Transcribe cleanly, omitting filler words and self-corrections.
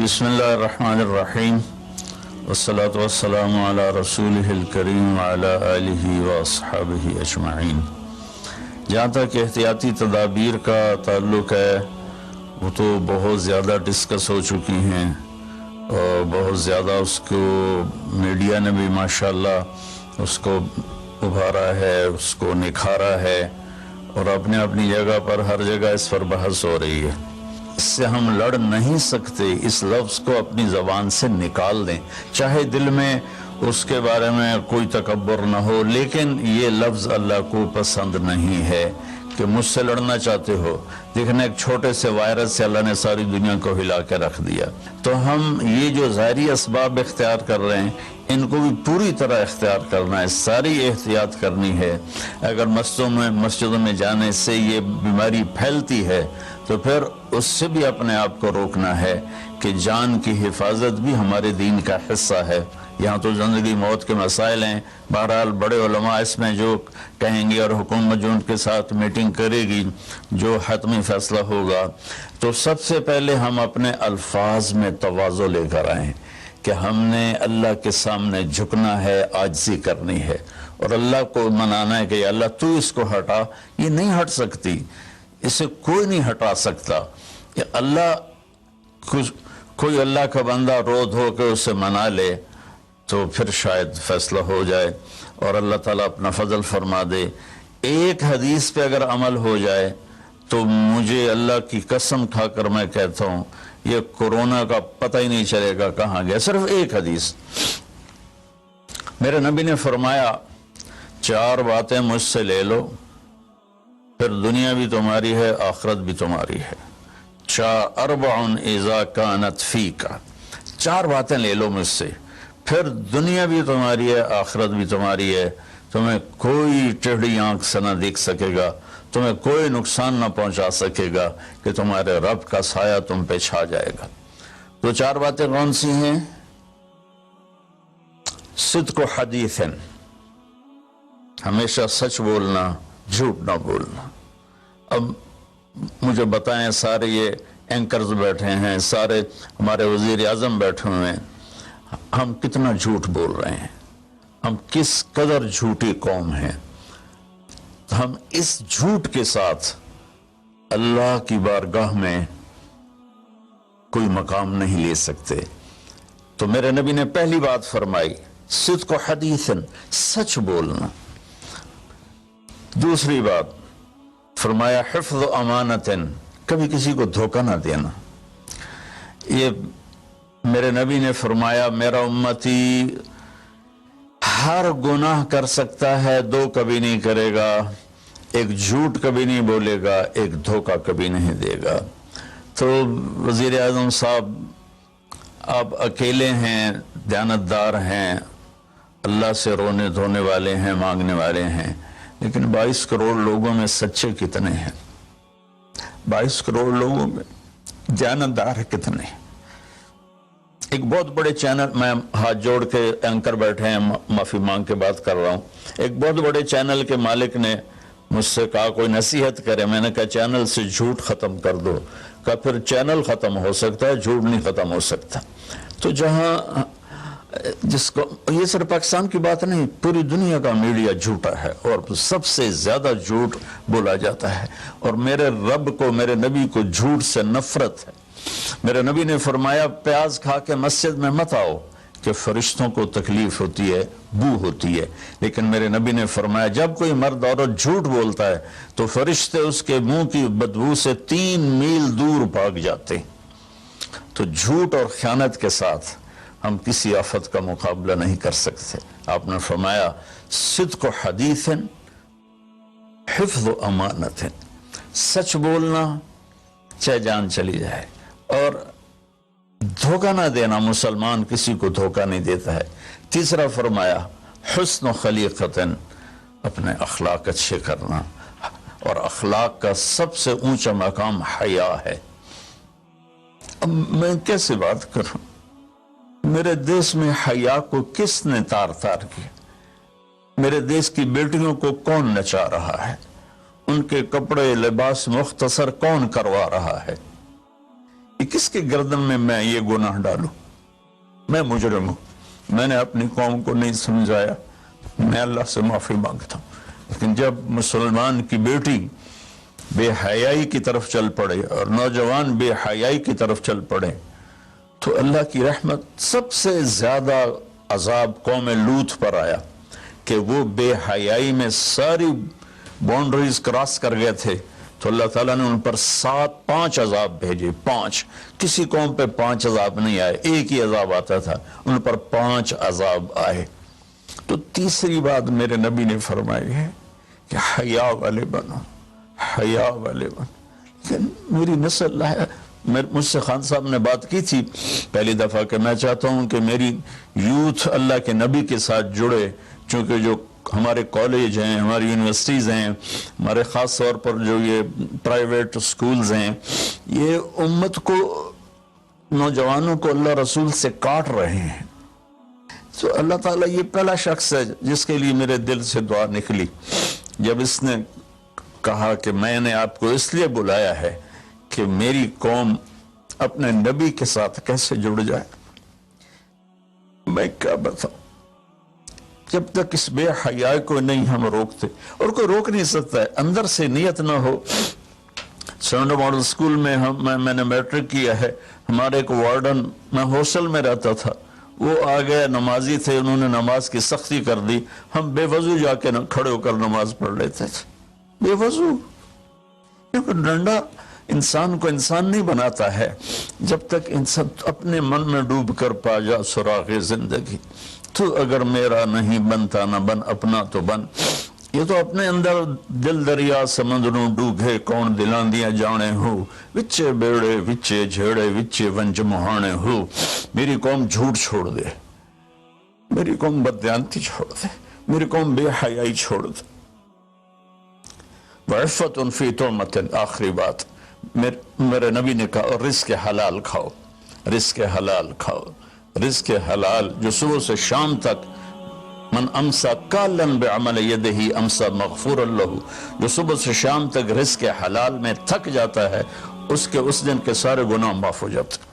بسم اللہ الرحمن الرحیم والصلاة والسلام علی رسولہ الکریم وعلی آلہ واصحابہ اجمعین۔ جہاں تک احتیاطی تدابیر کا تعلق ہے وہ تو بہت زیادہ ڈسکس ہو چکی ہیں اور بہت زیادہ اس کو میڈیا نے بھی ماشاءاللہ اس کو ابھارا ہے، اس کو نکھارا ہے اور اپنے اپنی جگہ پر ہر جگہ اس پر بحث ہو رہی ہے۔ اس سے ہم لڑ نہیں سکتے، اس لفظ کو اپنی زبان سے نکال دیں، چاہے دل میں اس کے بارے میں کوئی تکبر نہ ہو، لیکن یہ لفظ اللہ کو پسند نہیں ہے کہ مجھ سے لڑنا چاہتے ہو۔ دیکھنا ایک چھوٹے سے وائرس سے اللہ نے ساری دنیا کو ہلا کے رکھ دیا، تو ہم یہ جو ظاہری اسباب اختیار کر رہے ہیں ان کو بھی پوری طرح اختیار کرنا ہے، ساری احتیاط کرنی ہے۔ اگر مسجدوں میں جانے سے یہ بیماری پھیلتی ہے تو پھر اس سے بھی اپنے آپ کو روکنا ہے کہ جان کی حفاظت بھی ہمارے دین کا حصہ ہے۔ یہاں تو زندگی موت کے مسائل ہیں، بہرحال بڑے علماء اس میں جو کہیں گے اور حکومت جو ان کے ساتھ میٹنگ کرے گی، جو حتمی فیصلہ ہوگا، تو سب سے پہلے ہم اپنے الفاظ میں تواضع لے کر آئیں کہ ہم نے اللہ کے سامنے جھکنا ہے، عاجزی کرنی ہے اور اللہ کو منانا ہے کہ یا اللہ تو اس کو ہٹا۔ یہ نہیں ہٹ سکتی، اسے کوئی نہیں ہٹا سکتا۔ کہ اللہ کوئی اللہ کا بندہ رو دھو کے اسے منا لے تو پھر شاید فیصلہ ہو جائے اور اللہ تعالیٰ اپنا فضل فرما دے۔ ایک حدیث پہ اگر عمل ہو جائے تو مجھے اللہ کی قسم کھا کر میں کہتا ہوں یہ کورونا کا پتہ ہی نہیں چلے گا کہاں گیا۔ صرف ایک حدیث، میرے نبی نے فرمایا 4 باتیں مجھ سے لے لو پھر دنیا بھی تمہاری ہے، آخرت بھی تمہاری ہے۔ 4 اذا کانت فیک، 4 باتیں لے لو مجھ سے پھر دنیا بھی تمہاری ہے، آخرت بھی تمہاری ہے۔ تمہیں کوئی ٹیڑھی آنکھ سے نہ دیکھ سکے گا، تمہیں کوئی نقصان نہ پہنچا سکے گا کہ تمہارے رب کا سایہ تم پہ چھا جائے گا۔ تو 4 باتیں کون سی ہیں؟ صدق و حدیث، ہمیشہ سچ بولنا، جھوٹ نہ بولنا۔ اب مجھے بتائیں، سارے یہ اینکرز بیٹھے ہیں، سارے ہمارے وزیر اعظم بیٹھے ہوئے ہیں، ہم کتنا جھوٹ بول رہے ہیں، ہم کس قدر جھوٹی قوم ہیں۔ ہم اس جھوٹ کے ساتھ اللہ کی بارگاہ میں کوئی مقام نہیں لے سکتے۔ تو میرے نبی نے پہلی بات فرمائی صدق و حدیث، سچ بولنا۔ دوسری بات فرمایا حفظ و امانت، کبھی کسی کو دھوکہ نہ دینا۔ یہ میرے نبی نے فرمایا میرا امتی ہر گناہ کر سکتا ہے، 2 کبھی نہیں کرے گا، ایک جھوٹ کبھی نہیں بولے گا، ایک دھوکہ کبھی نہیں دے گا۔ تو وزیر اعظم صاحب آپ اکیلے ہیں، دیانتدار ہیں، اللہ سے رونے دھونے والے ہیں، مانگنے والے ہیں، لیکن 22 کروڑ لوگوں میں سچے کتنے ہیں؟ 22 کروڑ لوگوں میں دیانتدار کتنے ہیں؟ ایک بہت بڑے چینل، میں ہاتھ جوڑ کے اینکر بیٹھے ہیں، معافی مانگ کے بات کر رہا ہوں، ایک بہت بڑے چینل کے مالک نے مجھ سے کہا کوئی نصیحت کرے۔ میں نے کہا چینل سے جھوٹ ختم کر دو۔ کہا پھر چینل ختم ہو سکتا ہے، جھوٹ نہیں ختم ہو سکتا۔ تو جہاں جس کو، یہ صرف پاکستان کی بات نہیں، پوری دنیا کا میڈیا جھوٹا ہے اور سب سے زیادہ جھوٹ بولا جاتا ہے، اور میرے رب کو، میرے نبی کو جھوٹ سے نفرت ہے۔ میرے نبی نے فرمایا پیاز کھا کے مسجد میں مت آؤ کہ فرشتوں کو تکلیف ہوتی ہے، بو ہوتی ہے، لیکن میرے نبی نے فرمایا جب کوئی مرد عورت جھوٹ بولتا ہے تو فرشتے اس کے منہ کی بدبو سے 3 میل دور بھاگ جاتے ہیں۔ تو جھوٹ اور خیانت کے ساتھ ہم کسی آفت کا مقابلہ نہیں کر سکتے۔ آپ نے فرمایا صدق و حدیث، حفظ و امانت، سچ بولنا چاہے جان چلی جائے، اور دھوکہ نہ دینا۔ مسلمان کسی کو دھوکہ نہیں دیتا ہے۔ تیسرا فرمایا حسن و خلیقت، اپنے اخلاق اچھے کرنا، اور اخلاق کا سب سے اونچا مقام حیا ہے۔ اب میں کیسے بات کروں؟ میرے دیش میں حیا کو کس نے تار تار کیا؟ میرے دیش کی بیٹیوں کو کون نچا رہا ہے؟ ان کے کپڑے لباس مختصر کون کروا رہا ہے؟ کہ کس کے گردن میں میں یہ گناہ ڈالوں؟ میں مجرم ہوں، میں نے اپنی قوم کو نہیں سمجھایا، میں اللہ سے معافی مانگتا ہوں۔ لیکن جب مسلمان کی بیٹی بے حیائی کی طرف چل پڑے اور نوجوان بے حیائی کی طرف چل پڑے تو اللہ کی رحمت سب سے زیادہ عذاب قوم لوط پر آیا کہ وہ بے حیائی میں ساری باؤنڈریز کراس کر گئے تھے، تو اللہ تعالیٰ نے ان پر 5 عذاب بھیجے۔ 5 کسی قوم پہ 5 عذاب نہیں آئے، ایک ہی عذاب آتا تھا، ان پر 5 عذاب آئے۔ تو تیسری بات میرے نبی نے فرمائی ہے کہ حیا والے بنو، حیا والے بنو۔ کہ میری نسل ہے، مجھ سے خان صاحب نے بات کی تھی پہلی دفعہ کہ میں چاہتا ہوں کہ میری یوتھ اللہ کے نبی کے ساتھ جڑے، چونکہ جو ہمارے کالج ہیں، ہماری یونیورسٹیز ہیں، ہمارے خاص طور پر جو یہ پرائیویٹ سکولز ہیں، یہ امت کو، نوجوانوں کو اللہ رسول سے کاٹ رہے ہیں۔ تو اللہ تعالیٰ یہ پہلا شخص ہے جس کے لیے میرے دل سے دعا نکلی جب اس نے کہا کہ میں نے آپ کو اس لیے بلایا ہے کہ میری قوم اپنے نبی کے ساتھ کیسے جڑ جائے۔ میں کیا بتاؤں، جب تک اس بے حیائی کو نہیں ہم روکتے، اور کوئی روک نہیں سکتا ہے، اندر سے نیت نہ ہو۔ سرنڈا ماڈل سکول میں میں نے میٹرک کیا ہے، ہمارے ایک وارڈن، میں ہاسٹل میں رہتا تھا، وہ آ گئے، نمازی تھے، انہوں نے نماز کی سختی کر دی، ہم بے وضو جا کے کھڑے ہو کر نماز پڑھ لیتے تھے، بے وضو۔ کیونکہ ڈنڈا انسان کو انسان نہیں بناتا ہے جب تک انسان اپنے من میں ڈوب کر پا جا سراغ زندگی۔ تو اگر میرا نہیں بنتا نہ بن، اپنا تو بن۔ یہ تو اپنے اندر دل دریا سمندروں ڈوگے، کون دلان دیا جانے ہو، وچے بیڑے وچے جھیڑے وچے ونج مہانے ہو۔ میری قوم جھوٹ چھوڑ دے، میری قوم بددیانتی چھوڑ دے، میری قوم بے حیائی چھوڑ دے۔ وعفت فی طعمت، آخری بات میرے نبی نے کہا، اور رزق حلال کھاؤ، رزق حلال کھاؤ، رزق حلال جو صبح سے شام تک، من امسا کالن بعمل یدہ امسا مغفور لہ، جو صبح سے شام تک رزق حلال میں تھک جاتا ہے، اس کے اس دن کے سارے گناہ معاف ہو جاتے ہیں۔